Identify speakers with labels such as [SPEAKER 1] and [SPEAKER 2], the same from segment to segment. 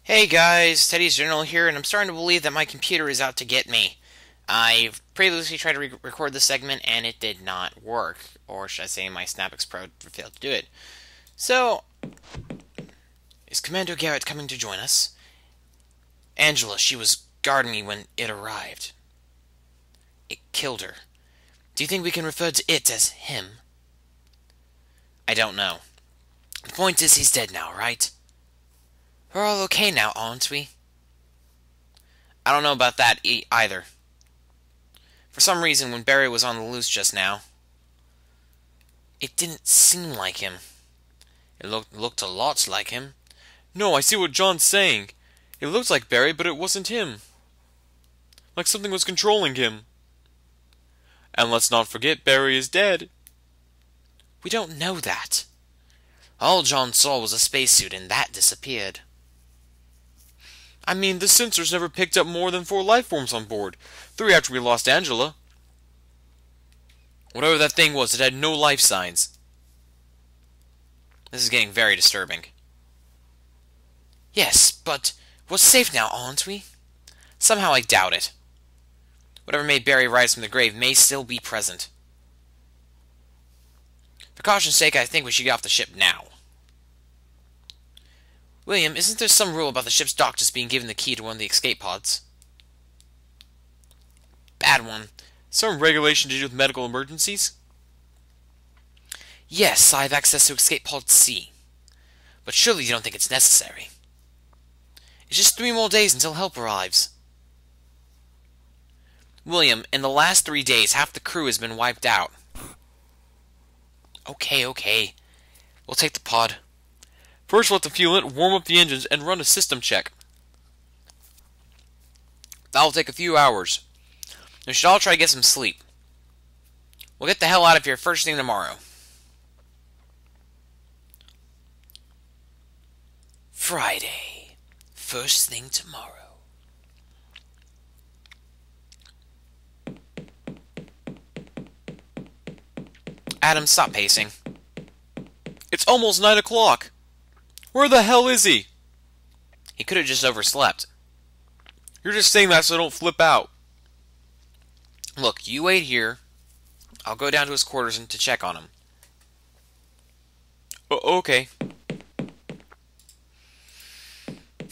[SPEAKER 1] Hey guys, Teddy's General here, and I'm starting to believe that my computer is out to get me. I've previously tried to record this segment, and it did not work. Or should I say, my Snapix Pro failed to do it. So, is Commando Garrett coming to join us? Angela, she was guarding me when it arrived. It killed her. Do you think we can refer to it as him? I don't know. The point is, he's dead now, right? We're all okay now, aren't we? I don't know about that either. For some reason, when Barry was on the loose just now, it didn't seem like him. It looked a lot like him.
[SPEAKER 2] No, I see what John's saying. It looked like Barry, but it wasn't him. Like something was controlling him. And let's not forget, Barry is dead.
[SPEAKER 1] We don't know that. All John saw was a spacesuit, and that disappeared.
[SPEAKER 2] I mean, the sensors never picked up more than 4 life forms on board. 3 after we lost Angela. Whatever that thing was, it had no life signs.
[SPEAKER 1] This is getting very disturbing. Yes, but we're safe now, aren't we? Somehow I doubt it. Whatever made Barry rise from the grave may still be present. For caution's sake, I think we should get off the ship now. William, isn't there some rule about the ship's doctors being given the key to one of the escape pods? Bad one.
[SPEAKER 2] Some regulation to do with medical emergencies?
[SPEAKER 1] Yes, I have access to escape pod C. But surely you don't think it's necessary. It's just 3 more days until help arrives. William, in the last 3 days, half the crew has been wiped out. Okay. We'll take the pod.
[SPEAKER 2] First, let the fuel in, warm up the engines, and run a system check.
[SPEAKER 1] That'll take a few hours. We should all try to get some sleep. We'll get the hell out of here first thing tomorrow. Friday. First thing tomorrow. Adam, stop pacing.
[SPEAKER 2] It's almost 9 o'clock. Where the hell is he?
[SPEAKER 1] He could have just overslept.
[SPEAKER 2] You're just saying that so I don't flip out.
[SPEAKER 1] Look, you wait here. I'll go down to his quarters to check on him.
[SPEAKER 2] Okay.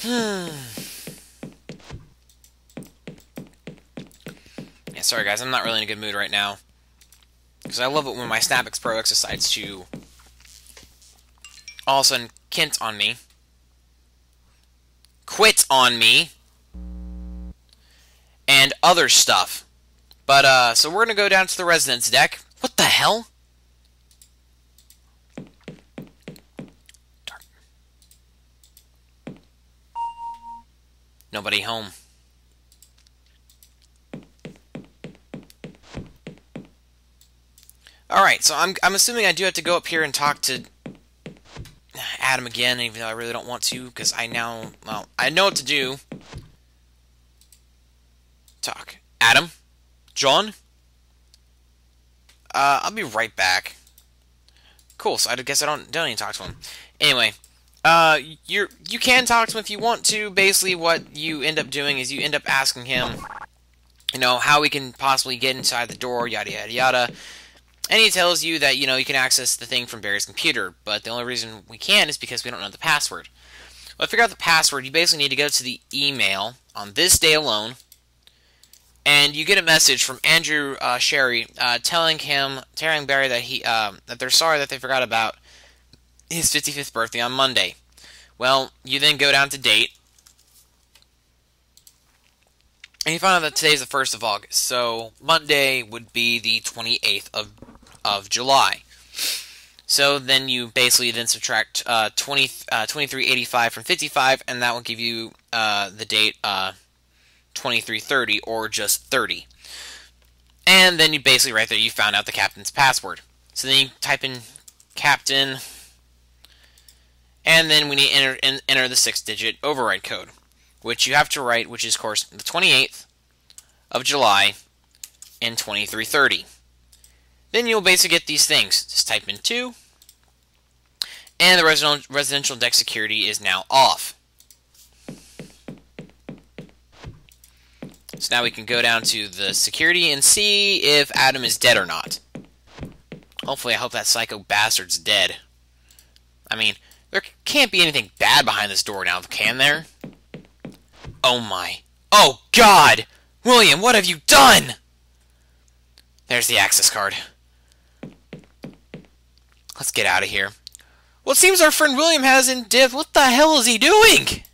[SPEAKER 1] Yeah, sorry guys, I'm not really in a good mood right now. Because I love it when my Snapix Pro decides to all of a sudden quit on me, and other stuff. But, so we're gonna go down to the residence deck. What the hell? Dark. Nobody home. Alright, so I'm assuming I do have to go up here and talk to Adam again, even though I really don't want to, because I know what to do. Talk. Adam?
[SPEAKER 2] John?
[SPEAKER 1] I'll be right back. Cool, so I guess I don't need to talk to him. Anyway, you can talk to him if you want to. Basically, what you end up doing is you end up asking him, how we can possibly get inside the door, yada yada yada. And he tells you that, you can access the thing from Barry's computer, but the only reason we can't is because we don't know the password. Well, to figure out the password, you basically need to go to the email on this day alone, and you get a message from Andrew Sherry telling Barry that that they're sorry that they forgot about his 55th birthday on Monday. Well, you then go down to date, and you find out that today's the 1st of August, so Monday would be the 28th of July. So then you basically then subtract 2385 from 55, and that will give you the date 2330, or just 30. And then you basically right there you found out the captain's password. So then you type in captain, and then we need to enter the 6-digit override code, which you have to write, which is, of course, the 28th of July and 2330. Then you'll basically get these things. Just type in 2, and the residential deck security is now off. So now we can go down to the security and see if Adam is dead or not. Hopefully, I hope that psycho bastard's dead. I mean, there can't be anything bad behind this door now, can there? Oh my. Oh God! William, what have you done? There's the access card. Let's get out of here. Well, it seems our friend William has in depth. What the hell is he doing?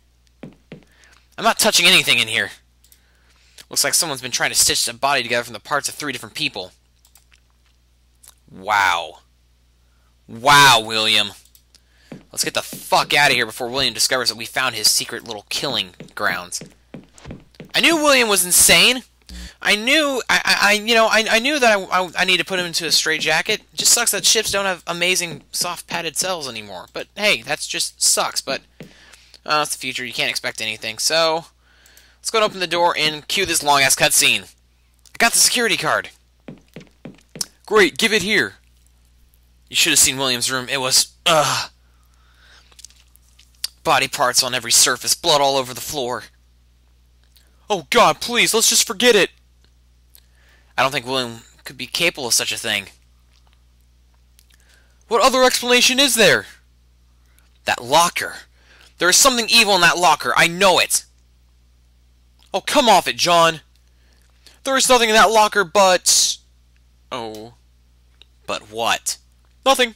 [SPEAKER 1] I'm not touching anything in here. Looks like someone's been trying to stitch the body together from the parts of 3 different people. Wow. Wow, William. Let's get the fuck out of here before William discovers that we found his secret little killing grounds. I knew William was insane. I knew that I need to put him into a straitjacket. It just sucks that ships don't have amazing soft padded cells anymore. But hey, that's just sucks. But it's the future. You can't expect anything. So let's go and open the door and cue this long ass cutscene. I got the security card.
[SPEAKER 2] Great, give it here.
[SPEAKER 1] You should have seen William's room. It was body parts on every surface, blood all over the floor.
[SPEAKER 2] Oh God, please, let's just forget it.
[SPEAKER 1] I don't think William could be capable of such a thing.
[SPEAKER 2] What other explanation is there?
[SPEAKER 1] That locker. There is something evil in that locker. I know it.
[SPEAKER 2] Oh, come off it, John. There is nothing in that locker but... Oh.
[SPEAKER 1] But what?
[SPEAKER 2] Nothing.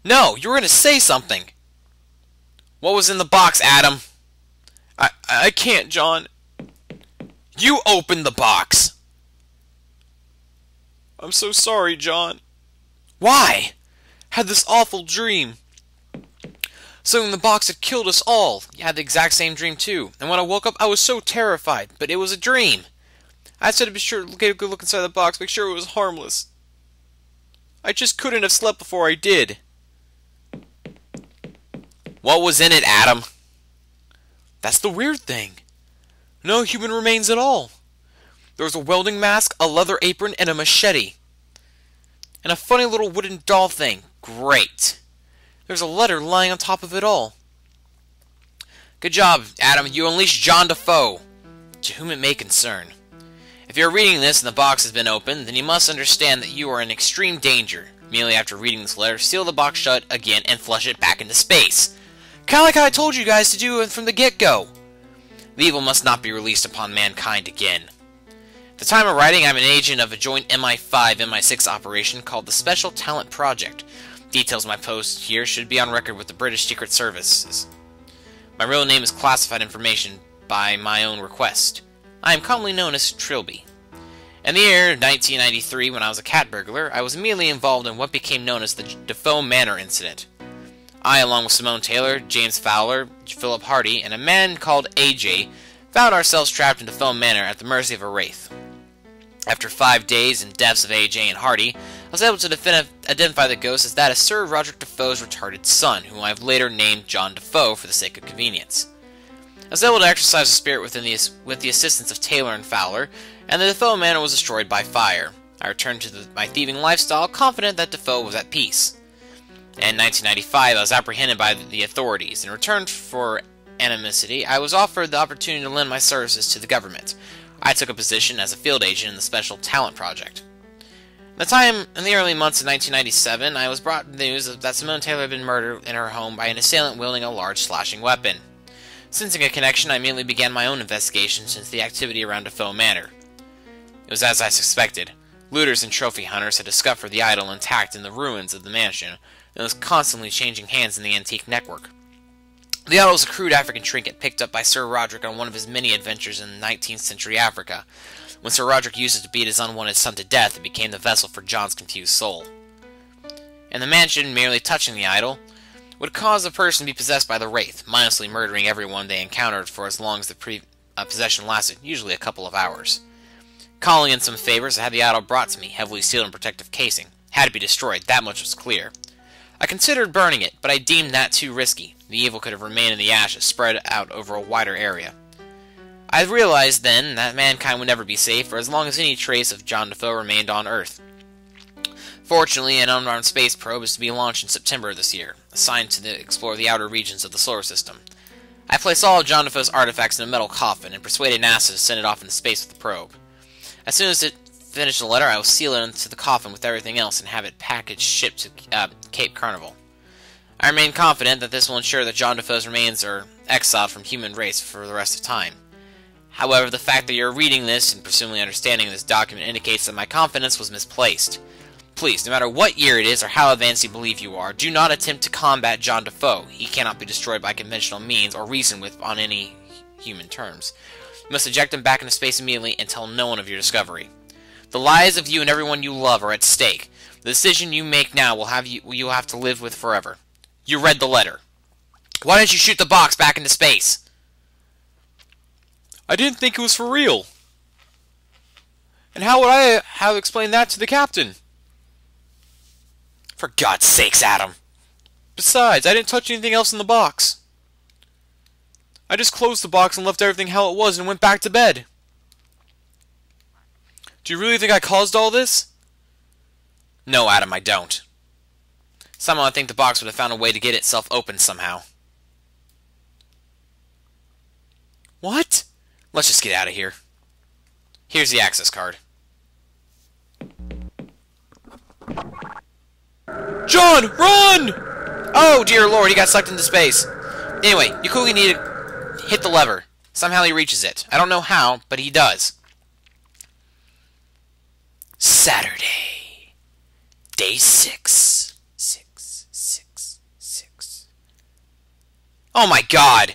[SPEAKER 1] No, you were going to say something. What was in the box, Adam?
[SPEAKER 2] I can't, John.
[SPEAKER 1] You opened the box.
[SPEAKER 2] I'm so sorry, John.
[SPEAKER 1] Why?
[SPEAKER 2] Had this awful dream.
[SPEAKER 1] Something in the box had killed us all. You had the exact same dream, too. And when I woke up, I was so terrified. But it was a dream. I said to be sure to get a good look inside the box, make sure it was harmless. I just couldn't have slept before I did. What was in it, Adam?
[SPEAKER 2] That's the weird thing. No human remains at all. There was a welding mask, a leather apron, and a machete.
[SPEAKER 1] And a funny little wooden doll thing. Great. There's a letter lying on top of it all. Good job, Adam. You unleashed John DeFoe. To whom it may concern. If you're reading this and the box has been opened, then you must understand that you are in extreme danger. Immediately after reading this letter, seal the box shut again and flush it back into space. Kinda like how I told you guys to do from the get-go. The evil must not be released upon mankind again. At the time of writing, I'm an agent of a joint MI5-MI6 operation called the Special Talent Project. Details of my post here should be on record with the British Secret Services. My real name is classified information by my own request. I am commonly known as Trilby. In the year 1993, when I was a cat burglar, I was immediately involved in what became known as the DeFoe Manor incident. I, along with Simone Taylor, James Fowler, Philip Hardy, and a man called AJ, found ourselves trapped in DeFoe Manor at the mercy of a wraith. After 5 days and deaths of AJ and Hardy, I was able to identify the ghost as that of Sir Roderick DeFoe's retarded son, whom I have later named John DeFoe for the sake of convenience. I was able to exercise the spirit with the assistance of Taylor and Fowler, and the DeFoe Manor was destroyed by fire. I returned to my thieving lifestyle, confident that DeFoe was at peace. In 1995, I was apprehended by the authorities. In return for anonymity, I was offered the opportunity to lend my services to the government. I took a position as a field agent in the Special Talent Project. At the time, in the early months of 1997, I was brought news that Simone Taylor had been murdered in her home by an assailant wielding a large slashing weapon. Sensing a connection, I immediately began my own investigation into the activity around DeFoe Manor. It was as I suspected. Looters and trophy hunters had discovered the idol intact in the ruins of the mansion, and was constantly changing hands in the antique network. The idol was a crude African trinket picked up by Sir Roderick on one of his many adventures in 19th century Africa. When Sir Roderick used it to beat his unwanted son to death, it became the vessel for John's confused soul. In the mansion, merely touching the idol would cause a person to be possessed by the wraith, mindlessly murdering everyone they encountered for as long as the possession lasted, usually a couple of hours. Calling in some favors, I had the idol brought to me, heavily sealed in protective casing. Had to be destroyed, that much was clear. I considered burning it, but I deemed that too risky. The evil could have remained in the ashes, spread out over a wider area. I realized then that mankind would never be safe for as long as any trace of John DeFoe remained on Earth. Fortunately, an unarmed space probe is to be launched in September of this year, assigned to explore the outer regions of the solar system. I placed all of John DeFoe's artifacts in a metal coffin and persuaded NASA to send it off into space with the probe. As soon as it finished the letter, I will seal it into the coffin with everything else and have it packaged shipped to Cape Carnival. I remain confident that this will ensure that John DeFoe's remains are exiled from human race for the rest of time. However, the fact that you're reading this and presumably understanding this document indicates that my confidence was misplaced. Please, no matter what year it is or how advanced you believe you are, do not attempt to combat John DeFoe. He cannot be destroyed by conventional means or reasoned with on any human terms. You must eject him back into space immediately and tell no one of your discovery. The lives of you and everyone you love are at stake. The decision you make now you'll have to live with forever. You read the letter. Why didn't you shoot the box back into space?
[SPEAKER 2] I didn't think it was for real. And how would I have explained that to the captain?
[SPEAKER 1] For God's sakes, Adam.
[SPEAKER 2] Besides, I didn't touch anything else in the box. I just closed the box and left everything how it was and went back to bed. Do you really think I caused all this?
[SPEAKER 1] No, Adam, I don't. Somehow I think the box would have found a way to get itself open somehow.
[SPEAKER 2] What?
[SPEAKER 1] Let's just get out of here. Here's the access card.
[SPEAKER 2] John, run!
[SPEAKER 1] Oh, dear Lord, he got sucked into space. Anyway, you quickly need to hit the lever. Somehow he reaches it. I don't know how, but he does. Saturday. Day 6. 6, 6, 6. Oh my God!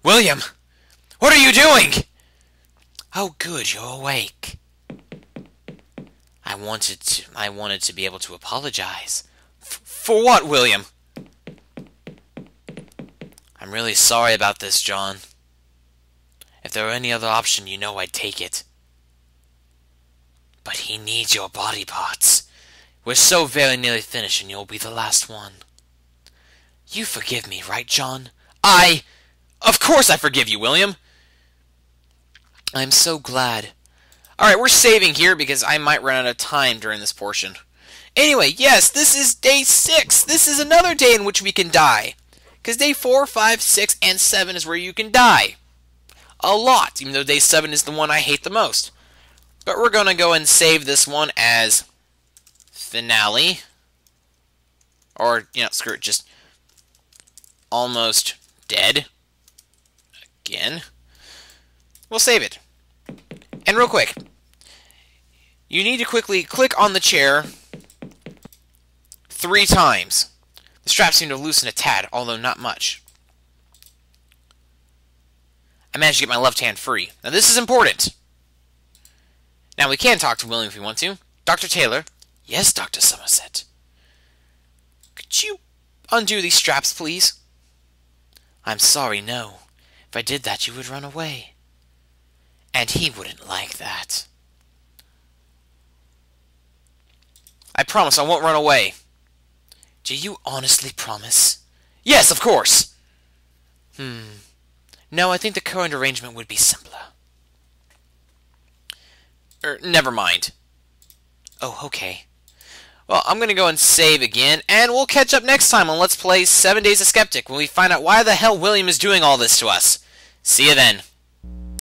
[SPEAKER 1] William! What are you doing? Oh good, you're awake. I wanted to be able to apologize. For what, William? I'm really sorry about this, John. If there were any other option, you know I'd take it. But he needs your body parts. We're so very nearly finished and you'll be the last one. You forgive me, right, John? Of course I forgive you, William. I'm so glad. Alright, we're saving here because I might run out of time during this portion. Anyway, yes, this is day 6. This is another day in which we can die. Because day 4, 5, 6, and 7 is where you can die. A lot, even though day 7 is the one I hate the most. But we're going to go and save this one as finale. Or, screw it, just almost dead. Again. We'll save it. And real quick, you need to quickly click on the chair 3 times. The straps seem to loosen a tad, although not much. I managed to get my left hand free. Now this is important. Now we can talk to William if we want to. Dr. Taylor. Yes, Dr. Somerset. Could you undo these straps, please? I'm sorry, no. If I did that, you would run away. And he wouldn't like that. I promise I won't run away. Do you honestly promise? Yes, of course! No, I think the current arrangement would be simpler. Never mind. Oh, okay. Well, I'm going to go and save again, and we'll catch up next time on Let's Play 7 Days of Skeptic when we find out why the hell William is doing all this to us. See you then.